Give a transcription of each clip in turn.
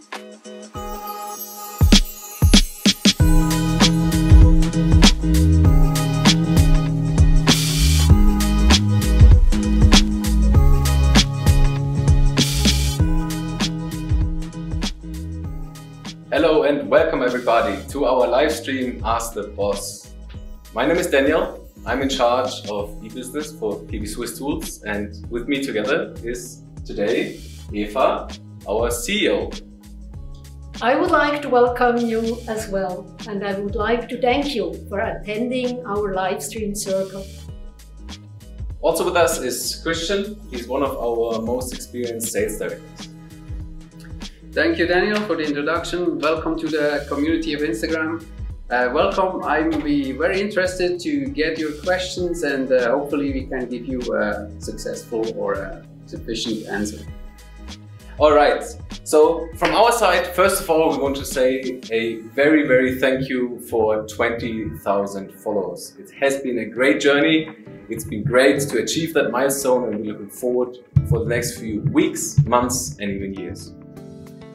Hello and welcome everybody to our live stream Ask the Boss. My name is Daniel. I'm in charge of e-business for PB Swiss Tools, and with me together is today Eva, our CEO. I would like to welcome you as well, and I would like to thank you for attending our live stream circle. Also with us is Christian. He's one of our most experienced sales directors. Thank you, Daniel, for the introduction. Welcome to the community of Instagram. Welcome. I'm very interested to get your questions, and hopefully we can give you a successful or a sufficient answer. All right. So from our side, first of all, we want to say a very thank you for 20,000 followers. It has been a great journey. It's been great to achieve that milestone, and we're looking forward for the next few weeks, months, and even years.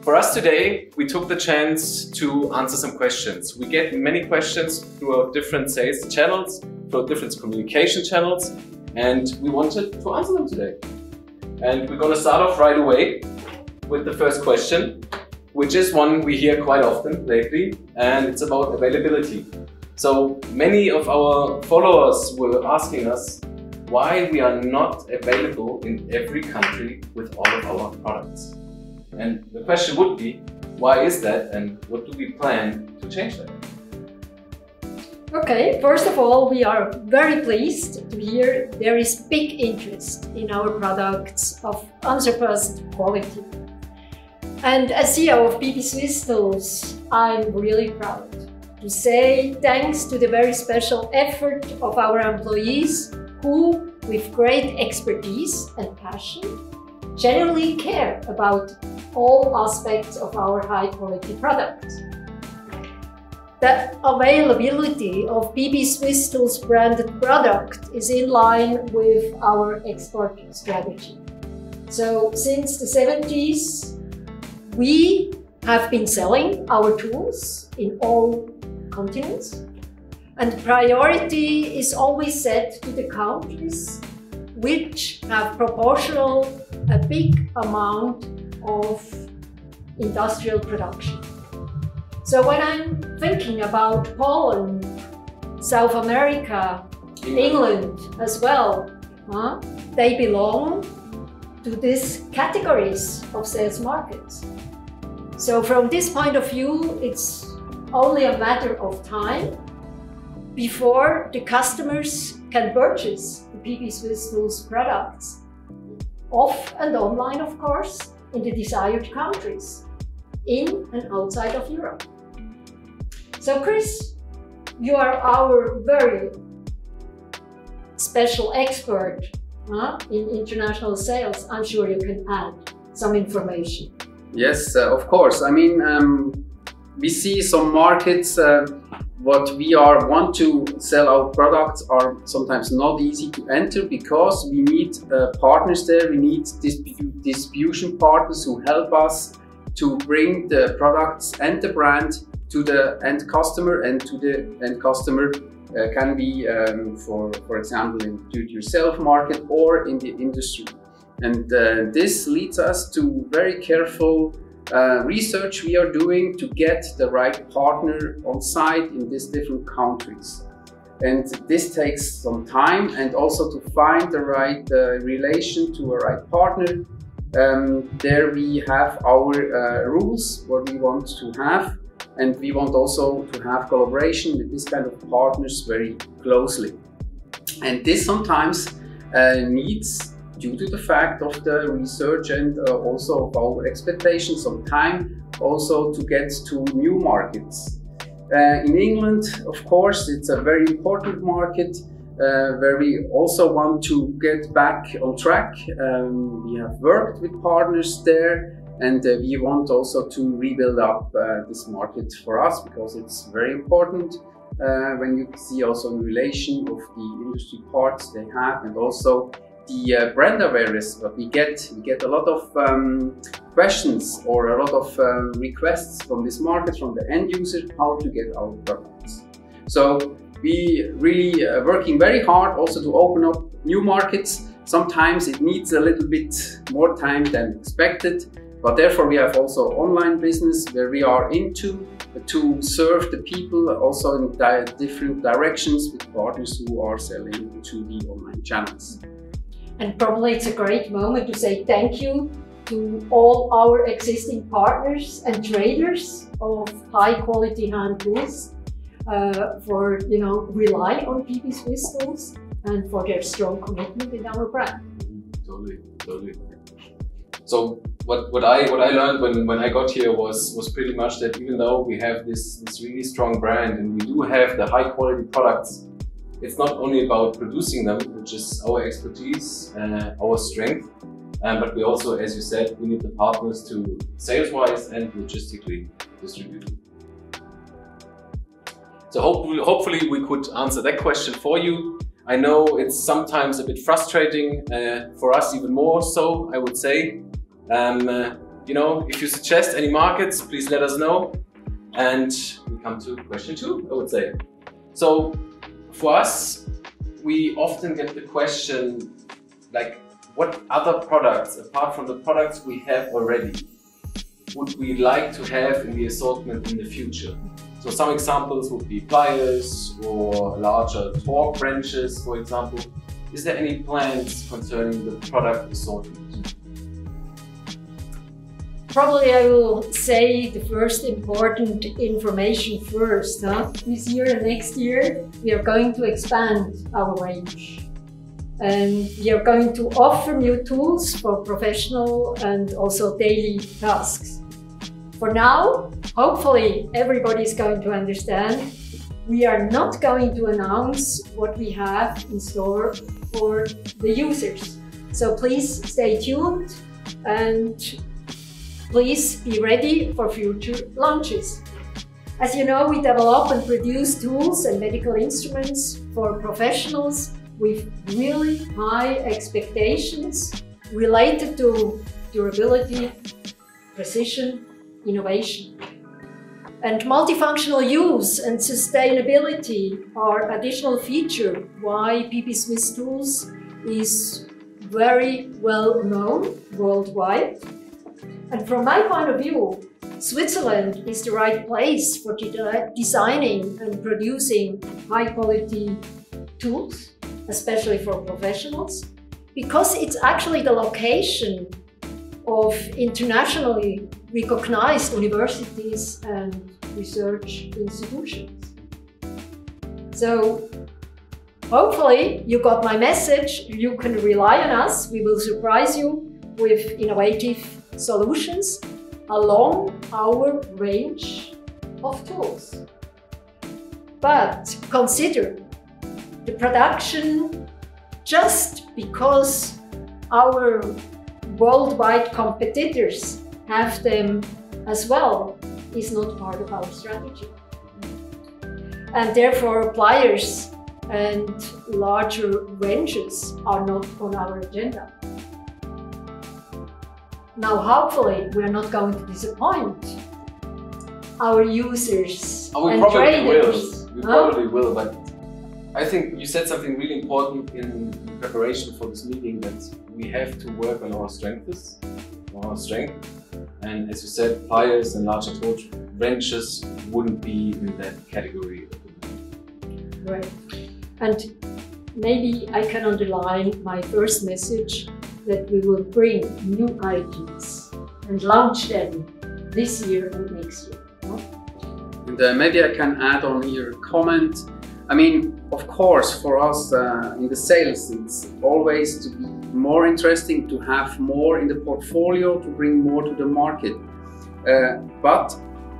For us today, we took the chance to answer some questions. We get many questions through our different sales channels, through different communication channels, and we wanted to answer them today. And we're going to start off right away with the first question, which is one we hear quite often lately, and it's about availability. So many of our followers were asking us why we are not available in every country with all of our products. And the question would be, why is that, and what do we plan to change that? Okay, first of all, we are very pleased to hear there is big interest in our products of unsurpassed quality. And as CEO of PB Swiss Tools, I'm really proud to say thanks to the very special effort of our employees who, with great expertise and passion, genuinely care about all aspects of our high-quality products. The availability of PB Swiss Tools branded product is in line with our export strategy. So since the 70s, we have been selling our tools in all continents, and priority is always set to the countries which have a big amount of industrial production. So when I'm thinking about Poland, South America, England as well, they belong to these categories of sales markets. So from this point of view, it's only a matter of time before the customers can purchase the PB Swiss Tools products, off and online of course, in the desired countries, in and outside of Europe. So Chris, you are our very special expert in international sales. I'm sure you can add some information. Yes, of course. I mean, we see some markets what we want to sell our products are sometimes not easy to enter because we need partners there, we need distribution partners who help us to bring the products and the brand to the end customer, and to the end customer can be for example in do-it-yourself market or in the industry. And this leads us to very careful research we are doing to get the right partner on site in these different countries. And this takes some time, and also to find the right relation to a right partner. There we have our rules, what we want to have, and we want also to have collaboration with this kind of partners very closely. And this sometimes needs, due to the fact of the research and also of our expectations, some time also to get to new markets. In England, of course, it's a very important market where we also want to get back on track. We have worked with partners there, and we want also to rebuild up this market for us, because it's very important when you see also in relation of the industry parts they have, and also the brand awareness that we get a lot of questions or a lot of requests from this market, from the end user, how to get our products. So we really working very hard also to open up new markets. Sometimes it needs a little bit more time than expected, but therefore we have also online business where we are into to serve the people also in different directions with partners who are selling to the online channels. And probably it's a great moment to say thank you to all our existing partners and traders of high quality hand tools for rely on PP Swiss tools and for their strong commitment in our brand. Totally. So what I learned when I got here was pretty much that even though we have this really strong brand and we do have the high quality products, it's not only about producing them, which is our expertise and our strength, but we also, as you said, we need the partners to sales-wise and logistically distribute. So hopefully we could answer that question for you. I know it's sometimes a bit frustrating, for us even more so, I would say. If you suggest any markets, please let us know. And we come to question 2, I would say. So for us, we often get the question, like, what other products, apart from the products we have already, would we like to have in the assortment in the future? So some examples would be pliers or larger torque wrenches, for example. Is there any plans concerning the product assortment? Probably I will say the first important information first. This year and next year we are going to expand our range. And we are going to offer new tools for professional and also daily tasks. For now, hopefully everybody is going to understand, we are not going to announce what we have in store for the users. So please stay tuned and please be ready for future launches. As you know, we develop and produce tools and medical instruments for professionals with really high expectations related to durability, precision, innovation. And multifunctional use and sustainability are additional features why PP Swiss Tools is very well known worldwide. And from my point of view, Switzerland is the right place for designing and producing high quality tools, especially for professionals, because it's actually the location of internationally recognized universities and research institutions. So hopefully you got my message. You can rely on us. We will surprise you with innovative solutions along our range of tools. But consider the production, just because our worldwide competitors have them as well, is not part of our strategy. And therefore pliers and larger wrenches are not on our agenda. Now hopefully we are not going to disappoint our users and traders. We probably will, but I think you said something really important in preparation for this meeting, that we have to work on our strengths, and as you said, pliers and larger torque wrenches wouldn't be in that category. Right. And maybe I can underline my first message, that we will bring new items and launch them this year and next year. And maybe I can add on here a comment. I mean, of course, for us in the sales, it's always to be more interesting to have more in the portfolio, to bring more to the market. But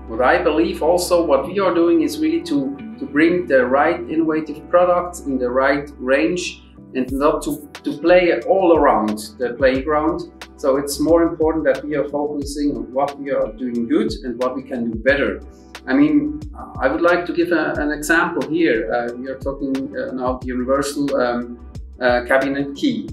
what I believe also what we are doing is really to bring the right innovative products in the right range, and not to play all around the playground. So it's more important that we are focusing on what we are doing good and what we can do better. I mean, I would like to give an example here. We are talking now the universal cabinet key.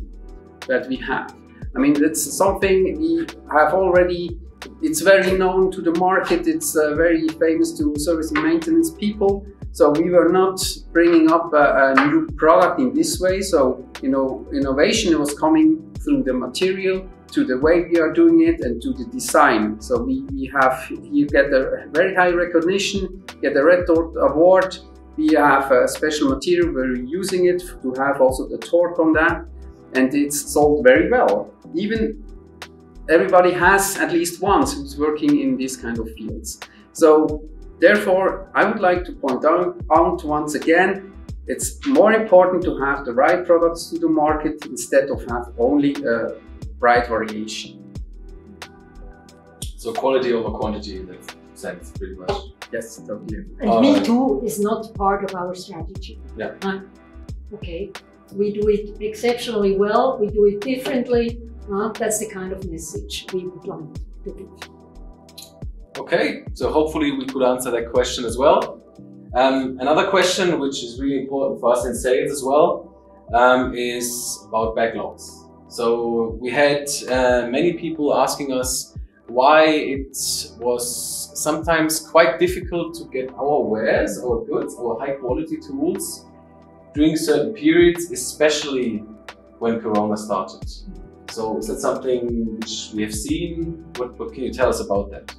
that we have. I mean, that's something we have already, it's very known to the market, it's very famous to service and maintenance people. So we were not bringing up a new product in this way. So, you know, innovation was coming through the material, to the way we are doing it, and to the design. So you get a very high recognition, get a Red Dot award. We have a special material, we're using it to have also the torque on that, and it's sold very well. Even everybody has at least one who's working in these kind of fields. So therefore, I would like to point out once again, it's more important to have the right products to the market instead of have only a bright variation. So quality over quantity in that sense, pretty much. Yes, totally. And me too is not part of our strategy. Yeah. Okay, we do it exceptionally well, we do it differently. That's the kind of message we would like to give. Okay, so hopefully we could answer that question as well. Another question which is really important for us in sales as well is about backlogs. So we had many people asking us why it was sometimes quite difficult to get our wares, our goods, our high quality tools during certain periods, especially when Corona started. So is that something which we have seen? What can you tell us about that?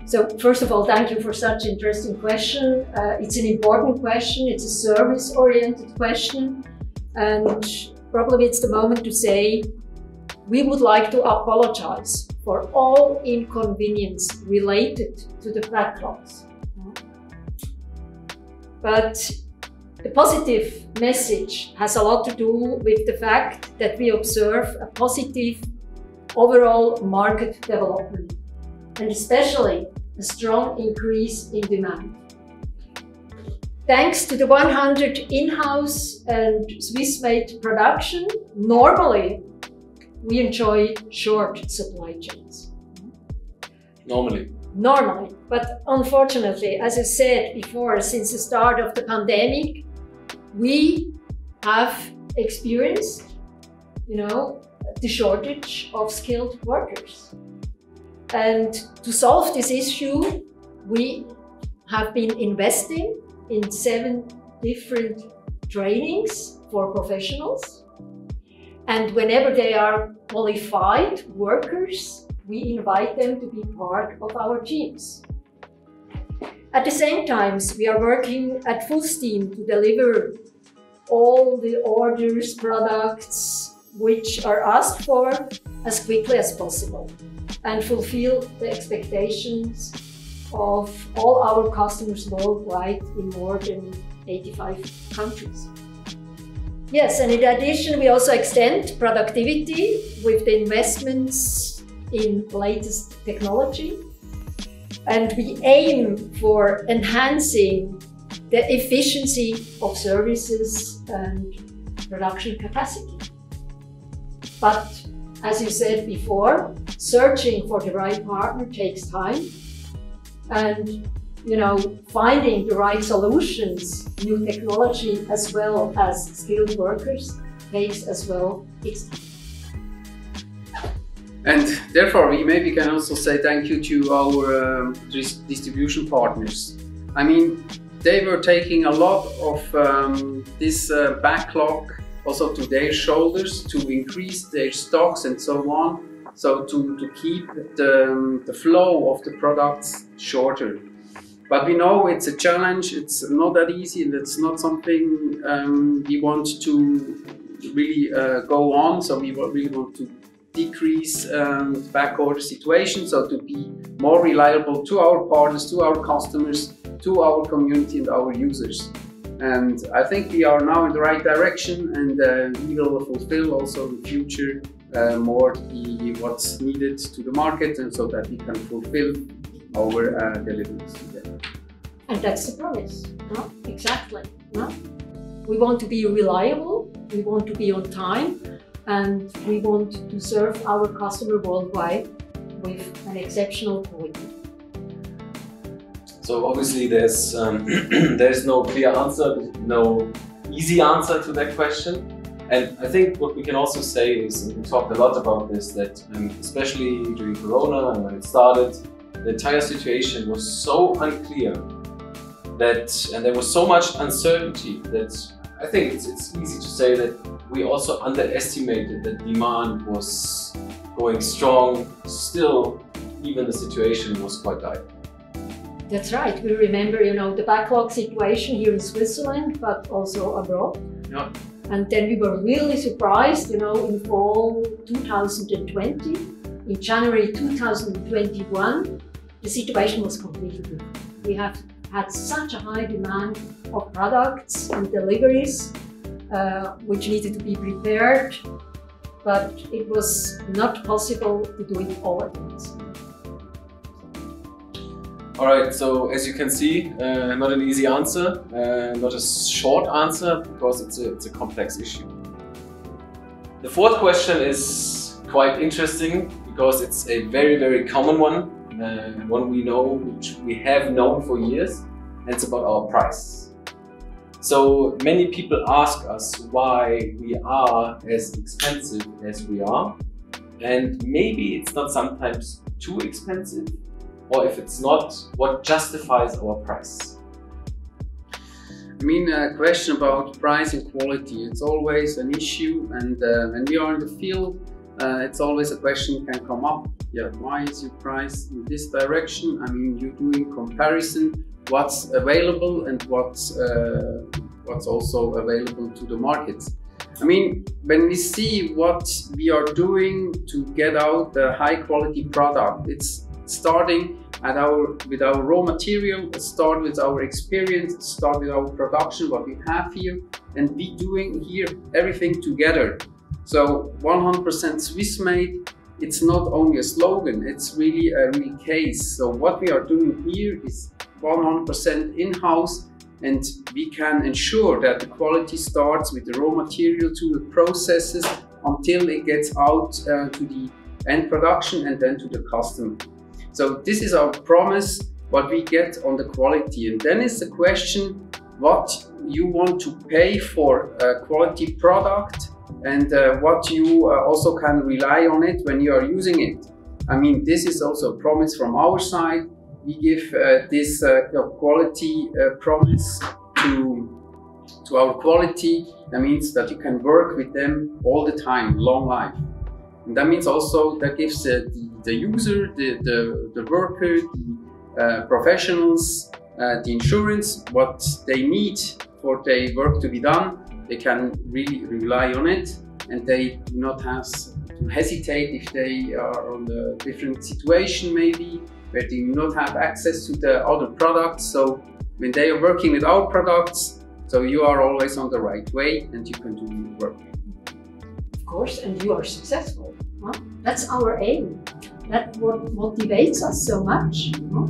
So first of all, thank you for such an interesting question. It's an important question. It's a service-oriented question. And probably it's the moment to say we would like to apologize for all inconvenience related to the backlogs. But the positive message has a lot to do with the fact that we observe a positive overall market development, and especially a strong increase in demand. Thanks to the 100 in-house and Swiss-made production, normally we enjoy short supply chains. Normally, but unfortunately, as I said before, since the start of the pandemic, we have experienced, the shortage of skilled workers. And to solve this issue, we have been investing in 7 different trainings for professionals. And whenever they are qualified workers, we invite them to be part of our teams. At the same time, we are working at full steam to deliver all the orders, products which are asked for as quickly as possible and fulfill the expectations of all our customers worldwide in more than 85 countries. Yes, and in addition, we also extend productivity with the investments in latest technology. And we aim for enhancing the efficiency of services and production capacity. But as you said before, searching for the right partner takes time. And finding the right solutions, new technology as well as skilled workers takes as well its time. And therefore, we maybe can also say thank you to our distribution partners. I mean, they were taking a lot of this backlog also to their shoulders to increase their stocks and so on. So to keep the flow of the products shorter. But we know it's a challenge, it's not that easy, and it's not something we want to really go on. So we really want to decrease the backorder situation, so to be more reliable to our partners, to our customers, to our community and our users. And I think we are now in the right direction, and we will fulfill also in the future more what's needed to the market, and so that we can fulfill our deliveries to them. And that's the promise, no? Exactly. No? We want to be reliable, we want to be on time, and we want to serve our customer worldwide with an exceptional quality. So obviously there's no clear answer, no easy answer to that question. And I think what we can also say is, and we talked a lot about this, that especially during Corona and when it started, the entire situation was so unclear that, and there was so much uncertainty that I think it's easy to say that we also underestimated that demand was going strong still, even the situation was quite dire. That's right. We remember, the backlog situation here in Switzerland, but also abroad. Yeah. And then we were really surprised, in fall 2020. In January 2021, the situation was completely different. We have had such a high demand of products and deliveries, which needed to be prepared, but it was not possible to do it all at once. All right, so as you can see, not an easy answer, not a short answer, because it's a complex issue. The fourth question is quite interesting because it's a very, very common one, one we know, which we have known for years, and it's about our price. So many people ask us why we are as expensive as we are, and maybe it's not sometimes too expensive, or if it's not, what justifies our price? I mean, a question about price and quality, it's always an issue, and when we are in the field, it's always a question can come up. Yeah, why is your price in this direction? I mean, you're doing comparison, what's available and what's also available to the markets. I mean, when we see what we are doing to get out the high quality product, it's starting with our raw material, start with our experience, start with our production, what we have here, and we doing here everything together. So 100% Swiss made, it's not only a slogan, it's really a real case. So what we are doing here is 100% in-house, and we can ensure that the quality starts with the raw material to the processes until it gets out to the end production and then to the customer. So this is our promise, what we get on the quality. And then is the question, what you want to pay for a quality product, and what you also can rely on it when you are using it. I mean, this is also a promise from our side. We give this quality promise to our quality. That means that you can work with them all the time, long life. And that means also that gives the user, the worker, the professionals, the insurance, what they need for their work to be done. They can really rely on it, and they do not have to hesitate if they are on a different situation maybe, where they do not have access to the other products. So when they are working with our products, so you are always on the right way and you can do your work. Of course, and you are successful. Huh? That's our aim. That's what motivates us so much. Huh?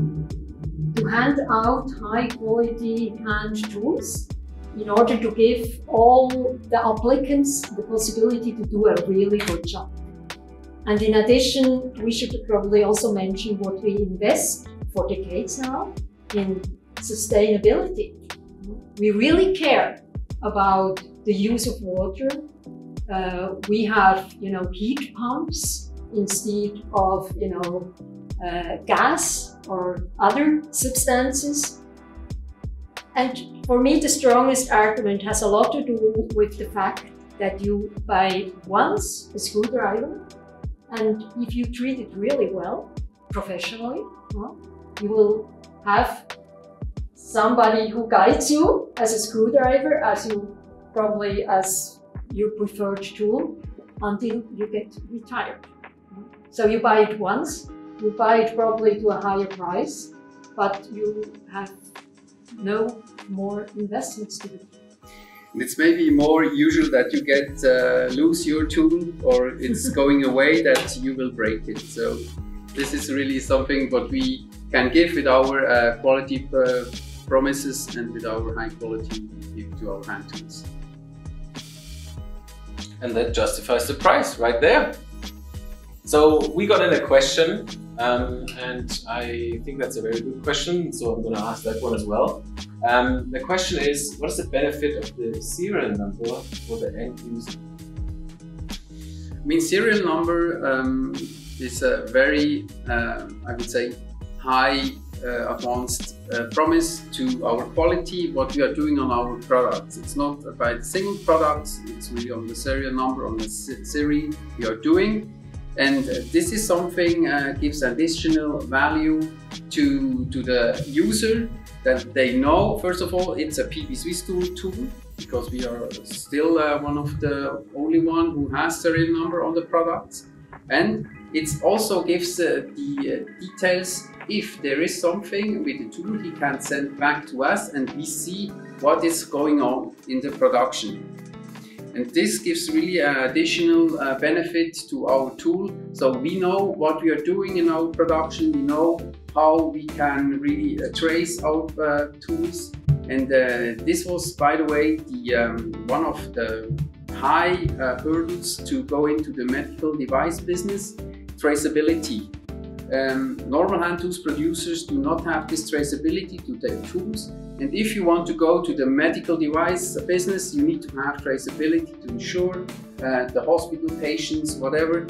To hand out high quality hand tools in order to give all the applicants the possibility to do a really good job. And in addition, we should probably also mention what we invest for decades now in sustainability. We really care about the use of water. We have, heat pumps instead of, gas or other substances. And for me, the strongest argument has a lot to do with the fact that you buy once a screwdriver, and if you treat it really well, professionally, you will have somebody who guides you as a screwdriver, as your preferred tool, until you get retired. So you buy it once, you buy it probably to a higher price, but you have no more investments to do. It's maybe more usual that you lose your tool, or it's going away, that you will break it. So this is really something what we can give with our quality promises and with our high quality give to our hand tools. And that justifies the price right there. So we got in a question, and I think that's a very good question, so I'm going to ask that one as well. The question is, what is the benefit of the serial number for the end user? I mean, serial number is a very, I would say, high advanced promise to our quality, what we are doing on our products. It's not about single products, it's really on the serial number, on the series we are doing. And this is something gives additional value to the user, that they know, first of all, it's a PP Swiss tool, because we are still one of the only one who has serial number on the products. And it also gives the details. If there is something with the tool, he can send back to us and we see what is going on in the production. And this gives really an additional benefit to our tool. So we know what we are doing in our production, we know how we can really trace our tools. And this was, by the way, one of the high hurdles to go into the medical device business, traceability. Normal hand tools producers do not have this traceability to their tools. And if you want to go to the medical device business, you need to have traceability to ensure the hospital patients, whatever,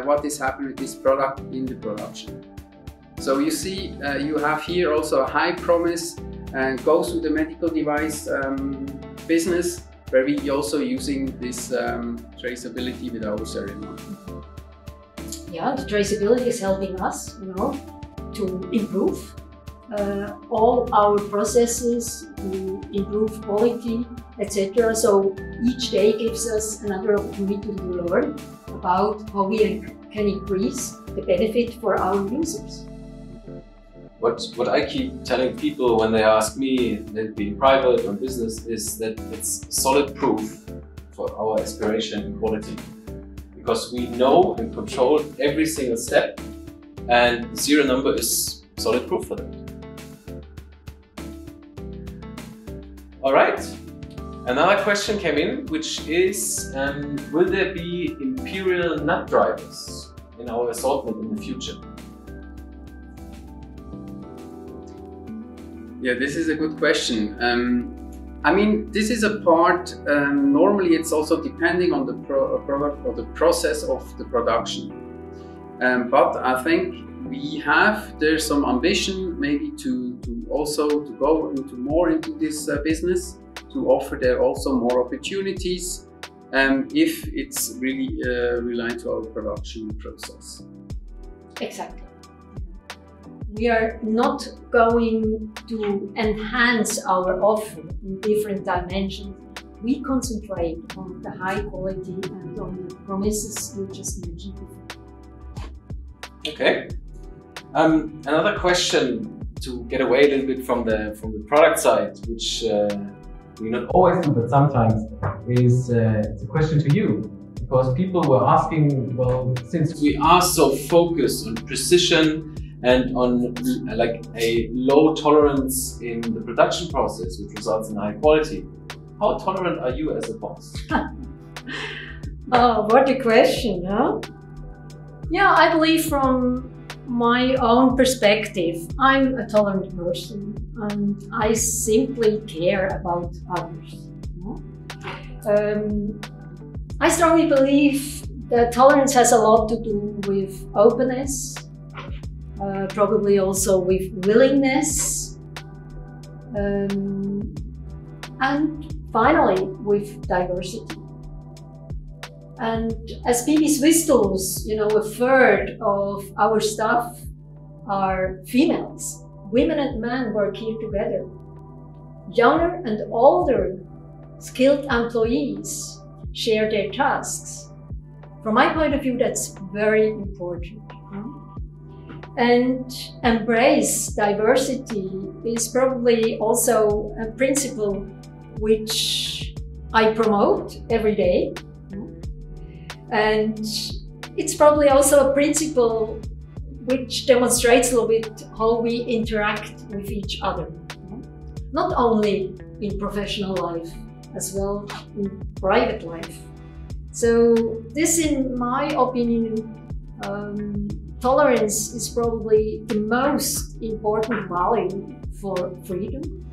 what is happening with this product in the production. So you see, you have here also a high promise and goes to the medical device business, where we also using this traceability with our serial number. Yeah, the traceability is helping us, to improve all our processes, to improve quality, etc. So each day gives us another opportunity to learn about how we can increase the benefit for our users. What I keep telling people when they ask me, that being private or business, is that it's solid proof for our aspiration in quality. Because we know and control every single step, and the serial number is solid proof for that. Alright, another question came in, which is, will there be imperial nut drivers in our assortment in the future? Yeah, this is a good question. I mean, this is a part, normally it's also depending on the product or the process of the production. But I think there's some ambition maybe to go more into this business, to offer there also more opportunities, if it's really reliant to our production process. Exactly. We are not going to enhance our offer in different dimensions. We concentrate on the high quality and on the promises you just mentioned before. Okay. Another question to get away a little bit from the product side, which we not always do, but sometimes, is it's a question to you. Because people were asking, well, since we are so focused on precision and on like a low tolerance in the production process, which results in high quality, how tolerant are you as a boss? Oh, what a question, huh? Yeah, I believe from my own perspective, I'm a tolerant person and I simply care about others. I strongly believe that tolerance has a lot to do with openness, probably also with willingness, and finally with diversity. And as PP Swiss Tools, a third of our staff are females. Women and men work here together. Younger and older skilled employees share their tasks. From my point of view, that's very important. And embrace diversity is probably also a principle which I promote every day. And it's probably also a principle which demonstrates a little bit how we interact with each other. Not only in professional life, as well in private life. So this, in my opinion, tolerance is probably the most important value for freedom,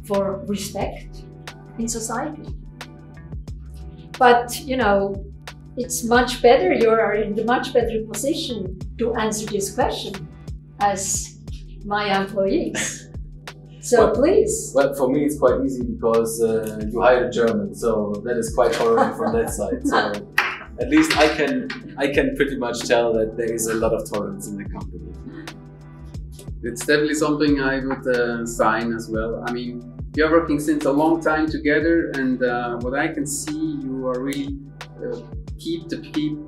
for respect in society. But, it's much better, you are in the much better position to answer this question as my employees. So well, please. Well, for me it's quite easy because you hired a German, so that is quite tolerant from that side. So at least I can pretty much tell that there is a lot of tolerance in the company. It's definitely something I would sign as well. I mean, we are working since a long time together, and what I can see, you are really keep the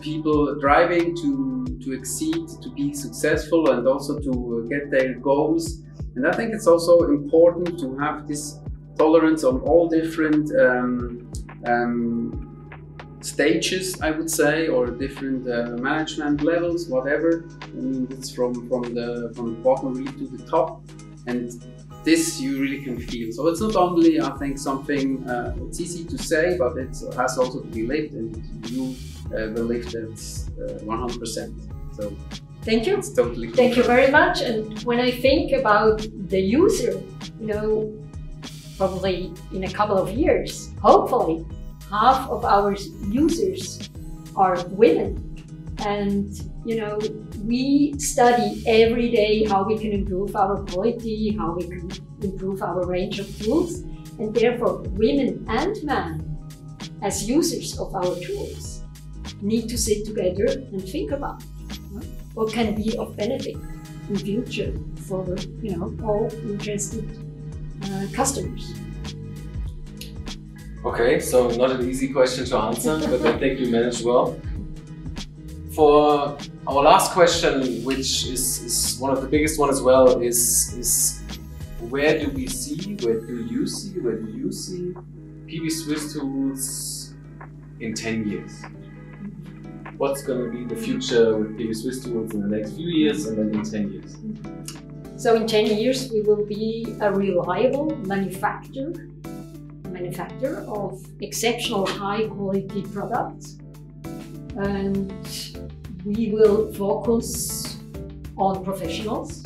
people driving to exceed, to be successful, and also to get their goals. And I think it's also important to have this tolerance on all different stages, I would say, or different management levels, whatever. I mean, it's from the bottom really to the top, and this you really can feel. So it's not only, I think, something it's easy to say, but it has also to be lived, and you will live that 100%. So thank you. It's totally cool. Thank you very much. And when I think about the user, you know, probably in a couple of years, hopefully, half of our users are women. And, you know, we study every day how we can improve our quality, how we can improve our range of tools. And therefore, women and men, as users of our tools, need to sit together and think about what can be of benefit in future for, you know, all interested customers. Okay, so not an easy question to answer, but I think you managed well. For our last question, which is one of the biggest one as well, is where do you see PB Swiss Tools in 10 years? What's going to be the future with PB Swiss Tools in the next few years and then in 10 years? So in 10 years we will be a reliable manufacturer of exceptional high quality products, and we will focus on professionals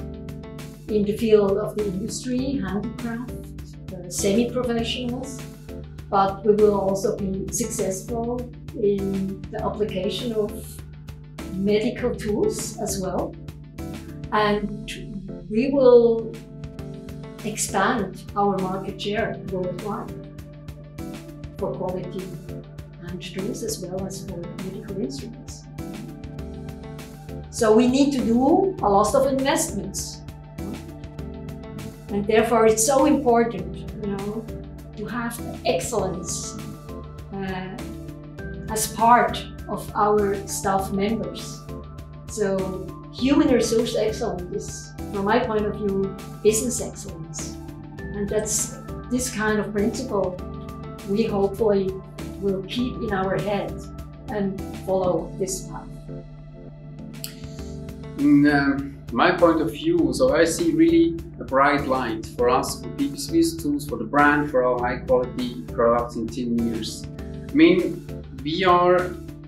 in the field of the industry, handicraft, semi-professionals, but we will also be successful in the application of medical tools as well. And we will expand our market share worldwide for quality hand tools as well as for medical instruments. So we need to do a lot of investments. And therefore it's so important, you know, to have excellence as part of our staff members. So human resource excellence is, from my point of view, business excellence. And that's this kind of principle we hopefully will keep in our head and follow this path. In my point of view, so I see really a bright light for us, for PB Swiss Tools, for the brand, for our high quality products in 10 years. I mean, we are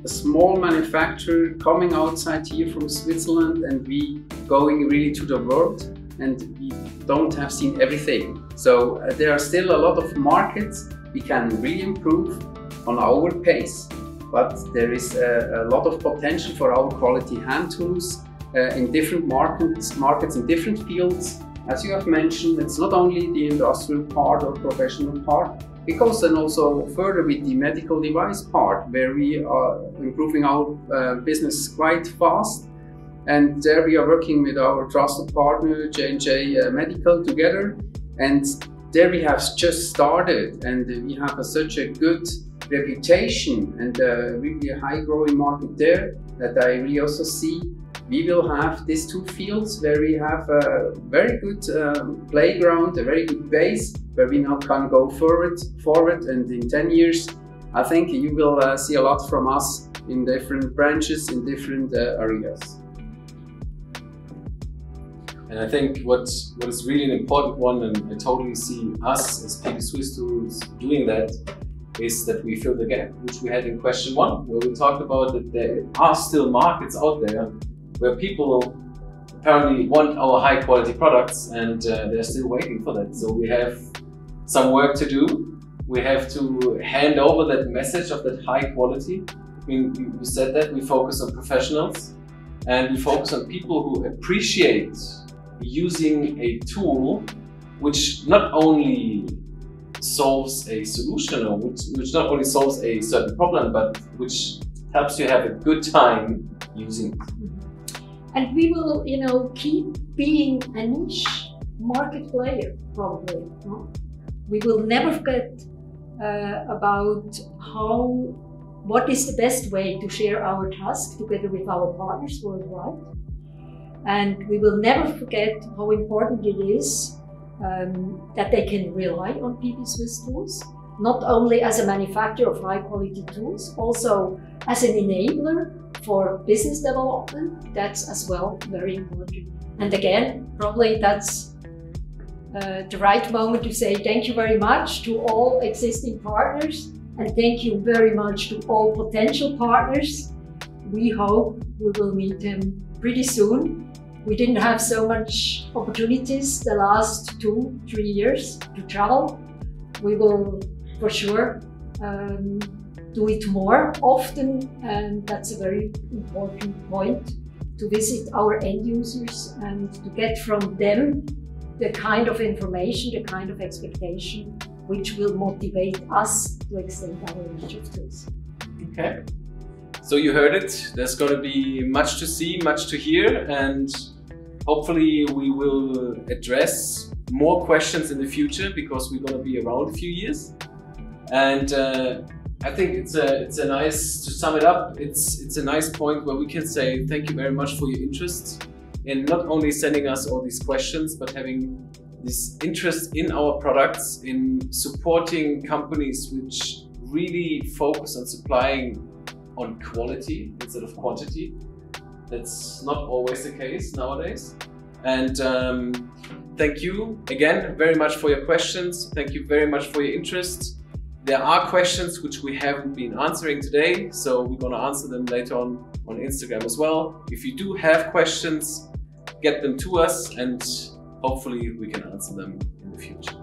a small manufacturer coming outside here from Switzerland, and we going really to the world, and we don't have seen everything. So there are still a lot of markets we can really improve on our pace, but there is a lot of potential for our quality hand tools in different markets in different fields. As you have mentioned, it's not only the industrial part or professional part, it goes then also further with the medical device part, where we are improving our business quite fast. And there we are working with our trusted partner, J&J Medical, together. And there we have just started, and we have such a good reputation and really a high growing market there, that I really also see we will have these two fields where we have a very good playground, a very good base, where we now can go forward, and in 10 years I think you will see a lot from us in different branches, in different areas. And I think what is really an important one, and I totally see us as PB Swiss Tools doing that, is that we fill the gap, which we had in question 1, where we talked about that there are still markets out there where people apparently want our high quality products, and they're still waiting for that. So we have some work to do. We have to hand over that message of that high quality I mean, you said that we focus on professionals and we focus on people who appreciate using a tool which not only solves a solution or which not only solves a certain problem, but which helps you have a good time using it. And we will, you know, keep being a niche market player, probably. No? We will never forget about what is the best way to share our task together with our partners worldwide. And we will never forget how important it is that they can rely on PP Swiss tools, not only as a manufacturer of high quality tools, also as an enabler for business development. That's as well very important. And again, probably that's the right moment to say thank you very much to all existing partners and thank you very much to all potential partners. We hope we will meet them pretty soon. We didn't have so much opportunities the last 2-3 years to travel. We will for sure do it more often, and that's a very important point, to visit our end users and to get from them the kind of information, the kind of expectation which will motivate us to extend our range of tools. Okay, so you heard it. There's going to be much to see, much to hear, and hopefully we will address more questions in the future because we're going to be around a few years. And I think it's a nice, to sum it up, it's a nice point where we can say thank you very much for your interest in not only sending us all these questions, but having this interest in our products, in supporting companies which really focus on supplying on quality instead of quantity. That's not always the case nowadays. And thank you again very much for your questions. Thank you very much for your interest. There are questions which we haven't been answering today, so we're going to answer them later on Instagram as well. If you do have questions, get them to us and hopefully we can answer them in the future.